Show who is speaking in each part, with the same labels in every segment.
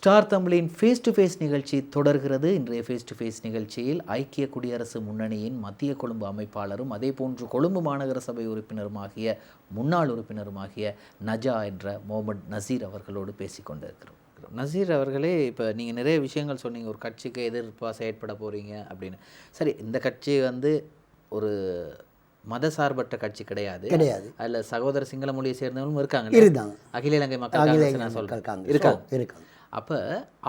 Speaker 1: Star தமிழின் face to face நிகழ்ச்சி தொடர்கிறது. இன்றைய ஃபேஸ் டு ஃபேஸ் நிகழ்ச்சியில் ஐக்கிய குடியரசு முன்னணியின் மத்திய கொழும்பு அமைப்பாளரும் அதே போன்று கொழும்பு மாநகர சபை உறுப்பினருமாகிய முன்னாள் உறுப்பினருமாகிய நஜா என்ற முகமது நசீர் அவர்களோடு பேசிக்கொண்டிருக்கிறோம். நசீர் அவர்களே, இப்போ நீங்கள் நிறைய விஷயங்கள் சொன்னீங்க, ஒரு கட்சிக்கு எதிர்ப்பாக செயற்பட போகிறீங்க அப்படின்னு. சரி, இந்த கட்சி ஒரு மதசார்பற்ற கட்சி கிடையாது. அதில் சகோதர சிங்கள மொழியை சேர்ந்தவங்களும் இருக்காங்க. அகில இலங்கை மக்கள் நான் சொல்கிறேன் இருக்காங்க. அப்போ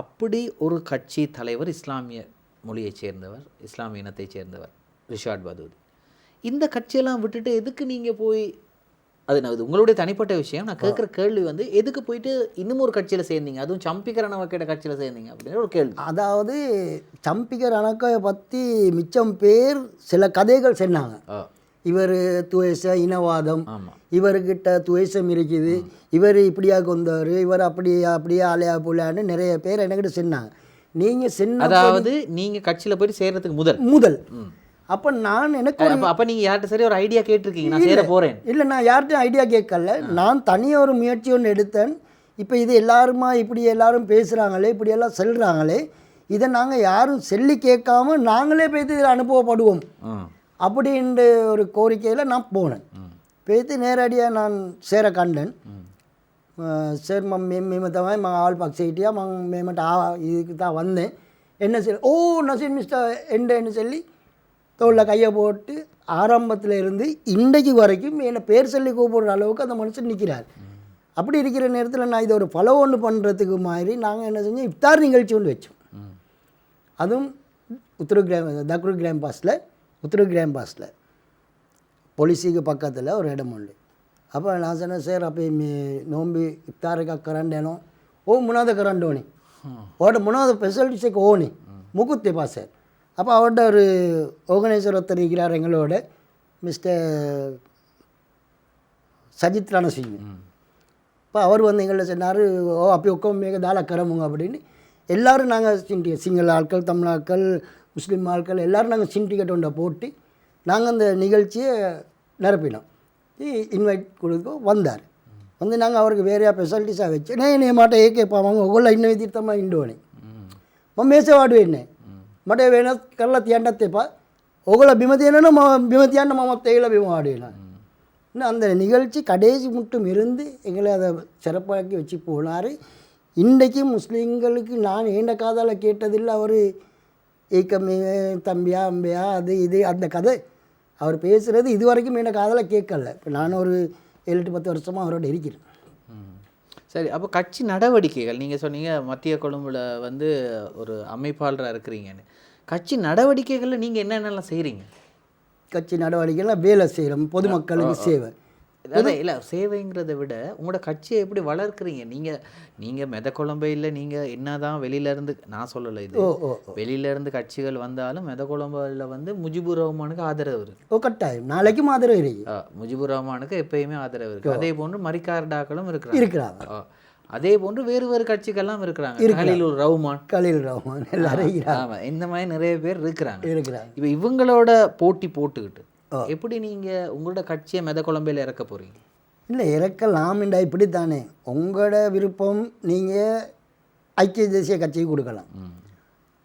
Speaker 1: அப்படி ஒரு கட்சி தலைவர் இஸ்லாமிய மொழியைச் சேர்ந்தவர், இஸ்லாமிய இனத்தைச் சேர்ந்தவர் ரிஷாட் பதூதி. இந்த கட்சியெல்லாம் விட்டுட்டு எதுக்கு நீங்கள் போய், அது உங்களுடைய தனிப்பட்ட விஷயம், நான் கேட்குற கேள்வி எதுக்கு போயிட்டு இன்னும் ஒரு கட்சியில் சேர்ந்தீங்க, அதுவும் சம்பிக்க ரணவக்கையோட கட்சியில் சேர்ந்தீங்க அப்படின்னு ஒரு கேள்வி.
Speaker 2: அதாவது சம்பிக்க ரணக்கையை பற்றி மிச்சம் பேர் சில கதைகள் சொன்னாங்க. இவர் துவேச இனவாதம், இவர்கிட்ட துவேசம் இருக்குது, இவர் இப்படியா கொண்டாரு, இவர் அப்படியே ஆலையா போலான்னு நிறைய பேர் என்கிட்ட சொன்னாங்க. நீங்கள்
Speaker 1: அதாவது நீங்கள் கட்சியில் போயிட்டு சேர்றதுக்கு முதல்
Speaker 2: அப்போ நான் எனக்கு
Speaker 1: அப்போ நீங்கள் யார்கிட்ட சரி ஒரு ஐடியா கேட்டிருக்கீங்க, நான் சேர போகிறேன்?
Speaker 2: இல்லை, நான் யார்கிட்டையும் ஐடியா கேட்கல. நான் தனியாக ஒரு முயற்சி ஒன்று எடுத்தேன். இப்போ இது எல்லாருமா இப்படி எல்லாரும் பேசுகிறாங்களே, இப்படியெல்லாம் சொல்கிறாங்களே, இதை நாங்கள் யாரும் சொல்லி கேட்காம நாங்களே போய்த்து இதில் அனுபவப்படுவோம் அப்படின்ற ஒரு கோரிக்கையில் நான் போனேன். போய்த்து நேரடியாக நான் சேர கண்டேன். சரி மேமத்தவன் ஆள் பக்ஸைட்டியா மேமட்ட இதுக்கு தான் வந்தேன். என்ன சொல்லி நசீர் மிஸ்டர் என்ன சொல்லி தோளில் கையை போட்டு ஆரம்பத்தில் இருந்து இன்றைக்கு வரைக்கும் என்னை பேர் சொல்லி கூப்பிடுற அளவுக்கு அந்த மனுஷன் நிற்கிறார். அப்படி இருக்கிற நேரத்தில் நான் இதை ஒரு ஃபாலோ ஒன்று பண்ணுறதுக்கு மாதிரி நாங்கள் என்ன செஞ்சோம், இஃப்தார் நிகழ்ச்சி ஒன்று வச்சோம். அதுவும் தக்ரு கிராம் பாஸில் பொலிசிக்கு பக்கத்தில் ஒரு இடம் உண்டு. அப்போ நான் சொன்னேன், சார் அப்போ நோம்பி இஃப்தாருக்கு கரண்டேனோ முனாத கரண்டோனி ஓட முனாத ஃபெசிலிட்டிஸுக்கு ஓனி முகுத்தே பா சார். அப்போ அவர்கிட்ட ஒரு ஆர்கனைசர் ஒருத்தர் இருக்கிறார் எங்களோட, மிஸ்டர் சஜித் ரணசிங். இப்போ அவர் எங்கள்கிட்ட சொன்னார், அப்போ உட்காந்து தாலா கரமுங்க அப்படின்னு. எல்லோரும் நாங்கள் சிங்கள ஆட்கள், தமிழ் ஆட்கள், முஸ்லீம் ஆட்கள் எல்லோரும் நாங்கள் சின்டிகேட் ஒன்றை போட்டு நாங்கள் அந்த நிகழ்ச்சியை நிரப்பினோம். இன்வைட் கொடுக்க வந்தார். நாங்கள் அவருக்கு வேறையா ஃபெசிலிட்டிஸாக வச்சு என்னை மாட்ட ஏகேப்பாங்க ஒவ்வொரு இன்னும் தீர்த்தமாக இண்டோனே மேசவாடு என்ன මට වෙනස් කරලා තියන්නත් එපා. ඔයගොල්ලෝ බිම තියනනම් මම බිම තියන්න මමත් ඒගොල්ලෝ බිම ආඩ වෙනවා. அந்த நிகழ்ச்சி கடைசி மட்டும் இருந்து எங்களை அதை சிறப்பாக்கி வச்சு போனார். இன்றைக்கு முஸ்லீம்களுக்கு நான் ஏண்ட காதால் கேட்டதில்லை. அவர் ஏக்கமே தம்பியா அம்பையா அது இது அந்த கதை அவர் பேசுகிறது இது வரைக்கும் ஏண்ட காதால் கேட்கல. இப்போ நான் ஒரு 7-10 வருஷமாக அவரோட இருக்கிறேன்.
Speaker 1: சரி, அப்போ கட்சி நடவடிக்கைகள் நீங்கள் சொன்னீங்க, மத்திய கொழும்புல ஒரு அமைப்பாளராக இருக்கிறீங்கன்னு. கட்சி நடவடிக்கைகளில் நீங்கள் என்னென்னலாம் செய்கிறீங்க?
Speaker 2: கட்சி நடவடிக்கைலாம் வேலை செய்கிறோம், பொதுமக்களுக்கு சேவை.
Speaker 1: அதான் இல்லை, சேவைங்கிறத விட உங்களோட கட்சியை எப்படி வளர்க்குறீங்க? நீங்கள் மெத கொழம்பையில் நீங்கள் என்ன தான் வெளியிலேருந்து, நான் சொல்லலை இது, வெளியிலேருந்து கட்சிகள் வந்தாலும் மெத கொழம்பில் முஜிபுர் ரஹ்மானுக்கு ஆதரவு இருக்குது.
Speaker 2: கட்டாயம் நாளைக்கும் ஆதரவு இருக்குது.
Speaker 1: முஜிபுர் ரஹ்மானுக்கு எப்பயுமே ஆதரவு இருக்குது. அதே போன்று மரிக்கார்டாக்களும் இருக்கிறாங்க. அதே போன்று வேறு கட்சிகள்லாம் இருக்கிறாங்க. கலீல் ரஹ்மான் எல்லாரும். ஆமாம், இந்த மாதிரி நிறைய பேர் இருக்கிறாங்க. இப்போ இவங்களோட போட்டி போட்டுக்கிட்டு எப்படி நீங்கள் உங்களோட கட்சியை மெத கொழம்பையில் இறக்க போகிறீங்க?
Speaker 2: இல்லை, இறக்கலாம்டா, இப்படி தானே உங்களோட விருப்பம். நீங்கள் ஐக்கிய தேசிய கட்சிக்கு கொடுக்கலாம்.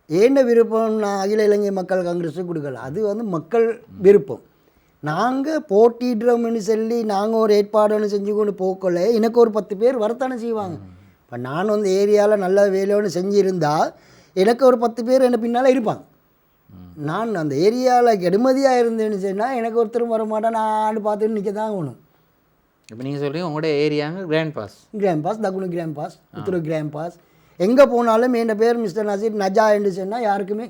Speaker 2: ஏண்ட விருப்பம் நான் அகில இலங்கை மக்கள் காங்கிரஸுக்கு கொடுக்கலாம். அது மக்கள் விருப்பம். நாங்கள் போட்டிடுறோம்னு சொல்லி நாங்கள் ஒரு ஏற்பாடு செஞ்சு கொண்டு போக்கல எனக்கு ஒரு 10 பேர் வரத்தானே செய்வாங்க. இப்போ நான் ஏரியாவில் நல்ல வேலையோடு செஞ்சுருந்தால் எனக்கு ஒரு 10 பேர் என்ன பின்னால் இருப்பாங்க. நான் அந்த ஏரியாவில் கெடுமதியாக இருந்தேன்னு சொன்னால் எனக்கு ஒருத்தரும் வர மாட்டேன், நான் பார்த்துட்டு நிற்க தான் ஆகணும்.
Speaker 1: இப்போ நீங்கள் சொல்கிறீங்க உங்களோட ஏரியாங்க கிராண்ட் பாஸ்,
Speaker 2: தகுனு கிராண்ட் பாஸ், உத்தர கிராண்ட் பாஸ், எங்கே போனாலும் என் பேர் மிஸ்டர் நசீர் நஜா என்று சொன்னால் யாருக்குமே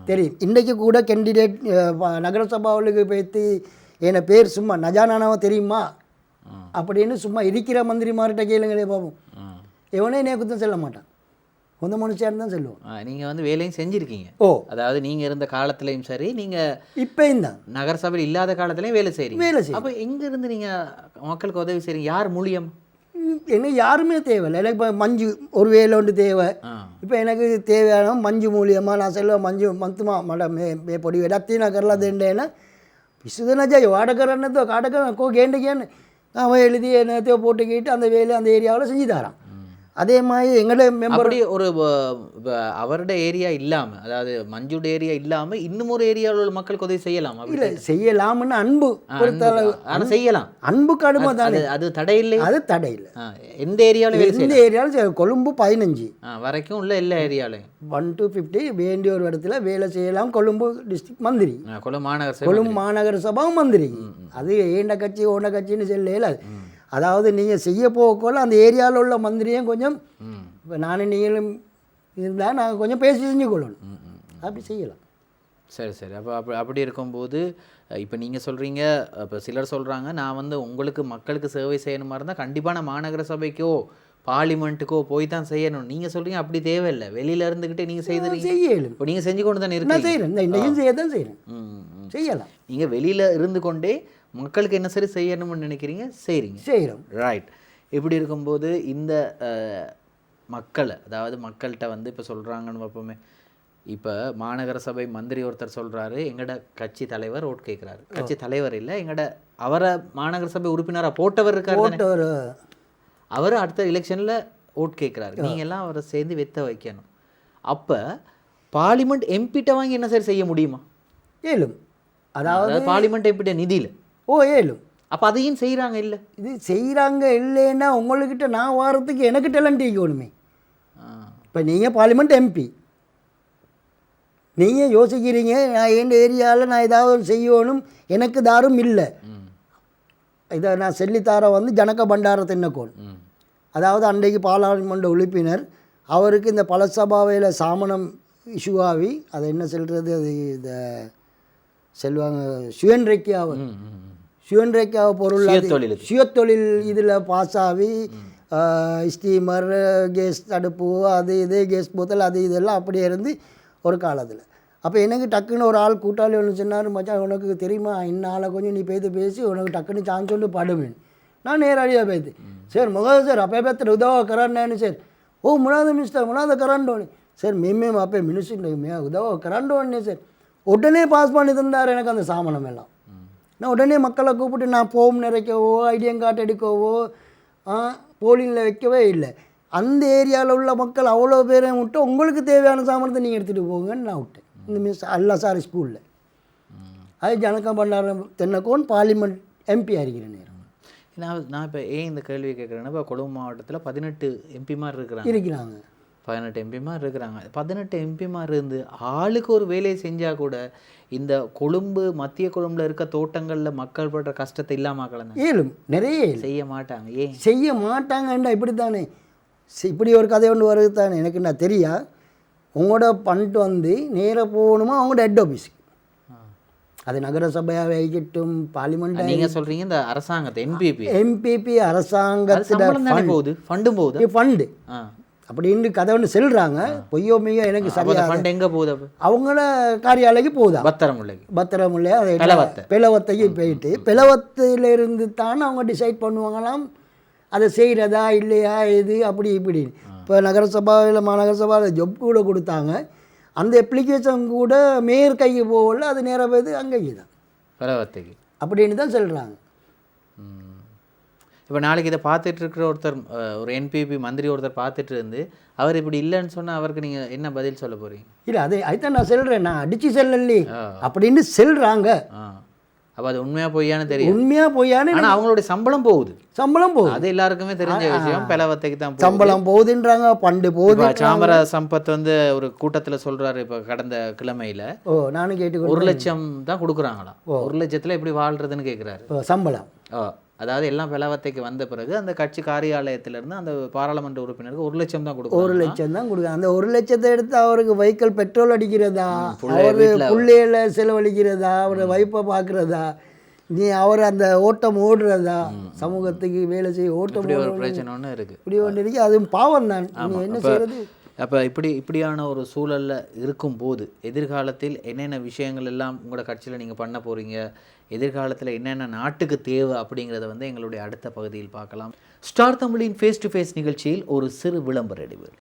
Speaker 2: தெரியும். இன்றைக்கு கூட கேண்டிடேட் நகரசபாவுக்கு போய்த்து என் பேர் சும்மா நஜா நானாவை தெரியுமா அப்படின்னு சும்மா இருக்கிற மந்திரிமார்கிட்ட கேளுங்களே பார்ப்போம். எவனே என்னைய குத்தம் சொல்ல மாட்டான், சொந்த மனுஷன் தான் சொல்லுவோம்.
Speaker 1: நீங்கள் வேலையும் செஞ்சுருக்கீங்க. அதாவது நீங்கள் இருந்த காலத்துலேயும் சரி, நீங்கள்
Speaker 2: இப்போயும் தான்
Speaker 1: நகரசபையில் இல்லாத காலத்துலேயும் வேலை செய்கிறீங்க. அப்போ எங்கேருந்து நீங்கள் மக்களுக்கு உதவி செய்கிறீங்க? யார் மூலியம்?
Speaker 2: எனக்கு யாருமே தேவையில்லை. எனக்கு இப்போ மஞ்சு ஒரு வேலை ஒன்று தேவை. இப்போ எனக்கு தேவையான மஞ்சு மூலியமாக நான் சொல்லுவேன், மஞ்சு மந்துமா மேடம் மே பொடி எல்லாத்தையும் நான் கரலாம் தேண்டேன்னா பிசுதனாஜா வாடகரன்னதோ காடகோ கேண்டுக்கேன்னு அவன் எழுதி என்னத்தையோ போட்டுக்கிட்டு அந்த வேலை அந்த ஏரியாவில் செஞ்சு தரான். அதே மாதிரி எங்களோட மெம்பர்
Speaker 1: அப்படி ஒரு அவரோட ஏரியா இல்லாம, அதாவது மஞ்சுட ஏரியா இல்லாம இன்னும் ஒரு ஏரியாவில் உள்ள மக்களுக்கு உதவி செய்யலாம்.
Speaker 2: இல்லை செய்யலாம்னு அன்பு பொறுத்தளவு
Speaker 1: ஆனா செய்யலாம்.
Speaker 2: அன்பு கடுமை தானே,
Speaker 1: அது தடை இல்லை.
Speaker 2: அது தடை இல்லை.
Speaker 1: எந்த ஏரியாவில்
Speaker 2: எந்த ஏரியாவில் கொழும்பு 15
Speaker 1: வரைக்கும் உள்ள எல்லா ஏரியாலையும்
Speaker 2: 1 to 50 வேண்டிய ஒரு இடத்துல வேலை செய்யலாம். கொழும்பு டிஸ்ட்ரிக்ட் மந்திரி,
Speaker 1: கொழும்பு
Speaker 2: மாநகர சபா மந்திரி. அது ஏண்ட கட்சி ஓண்ட கட்சின்னு சொல்லல. அதாவது நீங்கள் செய்ய போகக்குள்ள அந்த ஏரியாவில் உள்ள மந்திரியும் கொஞ்சம் இப்போ நானும் நீங்களும் இருந்தால் நாங்கள் கொஞ்சம் பேசி செஞ்சு கொள்ளணும். அப்படி செய்யலாம்.
Speaker 1: சரி. அப்படி இருக்கும்போது இப்போ நீங்கள் சொல்கிறீங்க, இப்போ சிலர் சொல்கிறாங்க, நான் வந்து உங்களுக்கு மக்களுக்கு சேவை செய்யணுமா இருந்தால் கண்டிப்பாக நான் மாநகர சபைக்கோ பார்லிமெண்ட்டுக்கோ போய் தான் செய்யணும். நீங்கள் சொல்கிறீங்க அப்படி தேவையில்லை, வெளியில் இருந்துக்கிட்டே நீங்கள் செய்யணும். இப்போ நீங்கள் செஞ்சு கொண்டு தானே இருக்கீங்க.
Speaker 2: செய்கிறேன், இன்றைக்கும் செய்ய தான் செய்யணும், செய்யலாம்.
Speaker 1: நீங்கள் வெளியில் இருந்து கொண்டே மக்களுக்கு என்ன சரி செய்யணும்னு நினைக்கிறீங்க, செய்கிறோம். ரைட். இப்படி இருக்கும்போது இந்த மக்களை, அதாவது மக்கள்கிட்ட வந்து இப்போ சொல்கிறாங்கன்னு பார்ப்போமே, இப்போ மாநகர சபை மந்திரி ஒருத்தர் சொல்கிறாரு, எங்களோட கட்சி தலைவர் ஓட் கேட்குறாரு. கட்சி தலைவர் இல்லை, எங்களோட அவரை மாநகர சபை உறுப்பினராக போட்டவர் இருக்காரு, அவர் அடுத்த எலெக்ஷனில் ஓட் கேட்குறாரு. நீங்கள் எல்லாம் அவரை சேர்ந்து வெத்த வைக்கணும். அப்போ பார்லிமெண்ட் எம்பிட்ட வாங்கி என்ன சரி செய்ய முடியுமா?
Speaker 2: ஏழும். அதாவது
Speaker 1: பார்லிமெண்ட் எம்பிட்ட நிதியில்
Speaker 2: ஏழும்.
Speaker 1: அப்போ அதையும் செய்கிறாங்க இல்லை, இது
Speaker 2: செய்கிறாங்க இல்லைன்னா உங்கள்கிட்ட நான் வாரத்துக்கு எனக்கு டேலண்ட் இருக்கணுமே. இப்போ நீங்கள் பார்லிமெண்ட் எம்பி, நீங்கள் யோசிக்கிறீங்க நான் என் ஏரியாவில் நான் ஏதாவது செய்யணும், எனக்கு தாரும் இல்லை, இதை நான் செல்லித்தார வந்து ஜனக பண்டார தின்னக்கோன், அதாவது அன்றைக்கு பாராளுமன்ற உறுப்பினர், அவருக்கு இந்த பலசபாவையில் சாமனம் இஷ்யூவாகி அதை என்ன சொல்கிறது, அது இதை செல்வாங்க சுயன்ரேக்காவை பொருள் சுயத்தொழில் இதில் பாஸ் ஆகி ஸ்டீமர், கேஸ் தடுப்பு, அது இது கேஸ் போத்தல், அது இதெல்லாம் அப்படியே இருந்து ஒரு காலத்தில். அப்போ எனக்கு டக்குன்னு ஒரு ஆள் கூட்டாளி ஒன்று சொன்னார், மச்சான் உனக்கு தெரியுமா இன்னால கொஞ்சம் நீ பேசி உனக்கு டக்குன்னு சான்ஸ் ஒன்று படுவேன். நான் நேரடியாக பேத்து சார் முகது சார் அப்போ பேத்துட்டு உதவ கரான்னு சார், ஓ முனாத மினிஸ்டர் முனாத கராண்டோன்னு சார், மேம் அப்போ மினிஸ்டர் உதவ கராண்டோன்னே சார், உடனே பாஸ் பண்ணி தந்தார் எனக்கு அந்த சாமனம் எல்லாம். நான் உடனே மக்களை கூப்பிட்டு நான் போம் நிறைக்கவோ ஐடிஎம் கார்டு எடுக்கவோ போலிங்கில் வைக்கவே இல்லை. அந்த ஏரியாவில் உள்ள மக்கள் அவ்வளோ பேரையும் விட்டு உங்களுக்கு தேவையான சாமனத்தை நீங்கள் எடுத்துகிட்டு போங்கன்னு நான் விட்டேன். இந்த மிஸ் அல்லாசாரி ஸ்கூலில் அது ஜனக பண்டாரம் தென்னக்கோன் பார்லிமெண்ட் எம்பி ஆகிக்கிறேன் நேரம்.
Speaker 1: நான் இப்போ ஏன் இந்த கேள்வி கேட்குறேன்னா, இப்போ கொழும்பு மாவட்டத்தில் 18 எம்பிமார் இருக்கிறாங்க. 18 எம்பிமார் இருக்கிறாங்க. 18 எம்பிமார் இருந்து ஆளுக்கு ஒரு வேலையை செஞ்சால் கூட இந்த கொழும்பு மத்திய கொழும்புல இருக்க தோட்டங்களில் மக்கள் படுற கஷ்டத்தை இல்லாமல்
Speaker 2: ஏழும் நிறைய
Speaker 1: செய்ய மாட்டாங்க. ஏன்
Speaker 2: செய்ய மாட்டாங்கண்டா இப்படி தானே, இப்படி ஒரு கதை ஒன்று வருது தானே. எனக்கு நான் தெரியா, உங்களோட பண்ணிட்டு வந்து நேராக போகணுமா அவங்களோட ஹெட் ஆஃபீஸுக்கு, அது நகர சபையாக வைக்கட்டும் பார்லிமெண்ட்.
Speaker 1: நீங்கள் சொல்கிறீங்க இந்த அரசாங்கத்தை
Speaker 2: எம்பிபி அரசாங்கத்தோட ஃபண்டு அப்படின்னு கதை ஒன்று செல்றாங்க. பொய்யோ மையோ எனக்கு சரியாக
Speaker 1: எங்கே போகுது,
Speaker 2: அவங்கள காரியாலயக்கு போகுதா, பத்திரமுல்லை அதை பிளவத்தைக்கு போயிட்டு பிளவத்திலிருந்து தான் அவங்க டிசைட் பண்ணுவாங்களாம் அதை செய்கிறதா இல்லையா இது அப்படி இப்படின்னு. இப்போ நகரசபாவில் மாநகர சபாவில் ஜப் கூட கொடுத்தாங்க, அந்த அப்ளிகேஷன் கூட மேயர் கைக்கு போகல, அது நேராக போய்து அங்கே தான்
Speaker 1: பிளவத்தைக்கு அப்படின்னு
Speaker 2: தான் சொல்கிறாங்க.
Speaker 1: இப்போ நாளைக்கு இதை பார்த்துட்டு இருக்கிற ஒருத்தர், ஒரு என்பிபி மந்திரி ஒருத்தர் பார்த்துட்டு இருந்து அவர் இப்படி இல்லைன்னு சொன்னால் அவருக்கு நீங்கள் என்ன பதில் சொல்ல போகிறீங்க? இல்லை அதுதான் நான் சொல்கிறேன், நான் அடித்து செல்லலே அப்படின்னு சொல்கிறாங்க. அப்போ அது உண்மையாக பொய்யான்னு தெரியும்,
Speaker 2: உண்மையாக பொய்யான்னு.
Speaker 1: ஆனால் அவங்களுடைய சம்பளம் போகுது அது எல்லாருக்குமே தெரிஞ்ச விஷயம். பிளவத்தைக்கு தான்
Speaker 2: சம்பளம் போகுதுன்றாங்க, பண்டு போகுது.
Speaker 1: சாமர சம்பத் வந்து ஒரு கூட்டத்தில் சொல்கிறாரு, இப்போ கடந்த கிழமையில்
Speaker 2: நானும் கேட்டு
Speaker 1: 1 லட்சம் தான் கொடுக்குறாங்களாம். 1 லட்சத்தில் எப்படி வாழ்கிறதுன்னு கேட்குறாரு.
Speaker 2: சம்பளம்
Speaker 1: அதாவது எல்லாம் பிளவத்தைக்கு வந்த பிறகு அந்த கட்சி காரியாலயத்திலிருந்து அந்த பாராளுமன்ற உறுப்பினருக்கு 1 லட்சம் தான் கொடுக்கும்.
Speaker 2: 1 லட்சம் தான் கொடுக்கும். அந்த 1 லட்சத்தை எடுத்து அவருக்கு வெஹிக்கிள் பெட்ரோல் அடிக்கிறதா, அவர் பிள்ளையில செலவழிக்கிறதா, அவர் வைப்பை பார்க்குறதா, நீ அவர் அந்த ஓட்டம் ஓடுறதா, சமூகத்துக்கு வேலை செய்ய ஓட்டம்
Speaker 1: ஒரு பிரச்சனை ஒன்று இருக்குது.
Speaker 2: இப்படி ஒன்று இருக்குது, அது பாவம் தான். என்ன செய்யறது?
Speaker 1: அப்போ இப்படியான ஒரு சூழலில் இருக்கும்போது எதிர்காலத்தில் என்னென்ன விஷயங்கள் எல்லாம் உங்களோட கட்சியில் நீங்கள் பண்ண போகிறீங்க, எதிர்காலத்தில் என்னென்ன நாட்டுக்கு தேவை அப்படிங்கிறத வந்து எங்களுடைய அடுத்த பகுதியில் பார்க்கலாம். ஸ்டார் தமிழின் ஃபேஸ் டு ஃபேஸ் நிகழ்ச்சியில் ஒரு சிறு விளம்பர இடைவேளை.